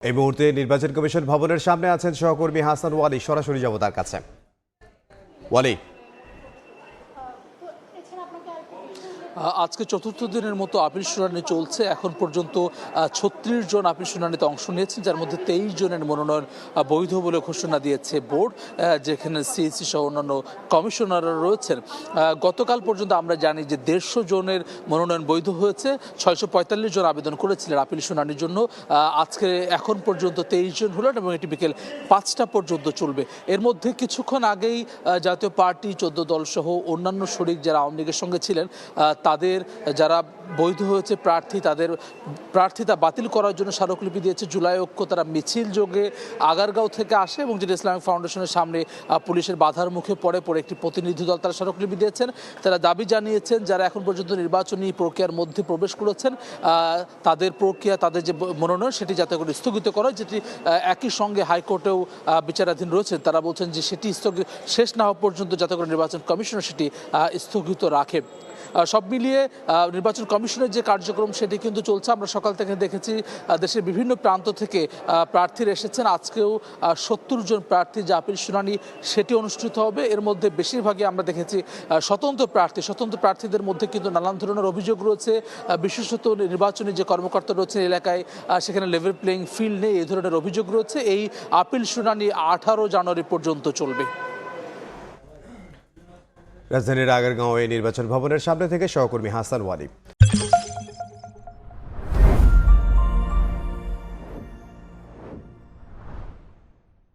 এই মুহূর্তে নির্বাচন কমিশন ভবনের সামনে আছেন সহকর্মী হাসান ওয়ালি। সরাসরি যাব তার কাছে। ওয়ালি, আজকে চতুর্থ দিনের মতো আপিল শুনানি চলছে। এখন পর্যন্ত ৩৬ জন আপিল শুনানিতে অংশ নিয়েছেন, যার মধ্যে 23 জনের মনোনয়ন বৈধ বলে ঘোষণা দিয়েছে বোর্ড, যেখানে সিএসি সহ অন্যান্য কমিশনাররা রয়েছেন। গতকাল পর্যন্ত আমরা জানি যে 150 জনের মনোনয়ন বৈধ হয়েছে। 645 জন আবেদন করেছিলেন আপিল শুনানির জন্য। আজকে এখন পর্যন্ত 23 জন হলেন এবং এটি বিকেল 5টা পর্যন্ত চলবে। এর মধ্যে কিছুক্ষণ আগেই জাতীয় পার্টি 14 দল সহ অন্যান্য শরিক যারা আওয়ামী লীগের সঙ্গে ছিলেন, তাদের যারা বৈধ হয়েছে প্রার্থী, তাদের প্রার্থিতা বাতিল করার জন্য স্মারকলিপি দিয়েছে জুলাই ঐক্য। তারা মিছিল যোগে আগারগাঁও থেকে আসে এবং যেটা ইসলামিক ফাউন্ডেশনের সামনে পুলিশের বাধার মুখে পড়ে একটি প্রতিনিধি দল তারা স্মারকলিপি দিয়েছেন। তারা দাবি জানিয়েছেন যারা এখন পর্যন্ত নির্বাচনী প্রক্রিয়ার মধ্যে প্রবেশ করেছেন, তাদের প্রক্রিয়া, তাদের যে মনোনয়ন সেটি যাতে করে স্থগিত করা হয়, যেটি একই সঙ্গে হাইকোর্টেও বিচারাধীন রয়েছে। তারা বলছেন যে সেটি শেষ না হওয়া পর্যন্ত যাতে করে নির্বাচন কমিশনার সেটি স্থগিত রাখে। সব মিলিয়ে নির্বাচন কমিশনের যে কার্যক্রম সেটি কিন্তু চলছে। আমরা সকাল থেকে দেখেছি দেশের বিভিন্ন প্রান্ত থেকে প্রার্থীরা এসেছেন। আজকেও 70 জন প্রার্থী যে আপিল শুনানি সেটি অনুষ্ঠিত হবে। এর মধ্যে বেশিরভাগই আমরা দেখেছি স্বতন্ত্র প্রার্থীদের মধ্যে কিন্তু নানান ধরনের অভিযোগ রয়েছে। বিশেষত নির্বাচনী যে কর্মকর্তা রয়েছেন এলাকায়, সেখানে লেভেল প্লেইং ফিল্ড নেই, এই ধরনের অভিযোগ রয়েছে। এই আপিল শুনানি 18 জানুয়ারি পর্যন্ত চলবে। রাজধানীর আগারগাঁও নির্বাচন ভবনের সামনে থেকে সহকর্মী হাসান ওয়ালি।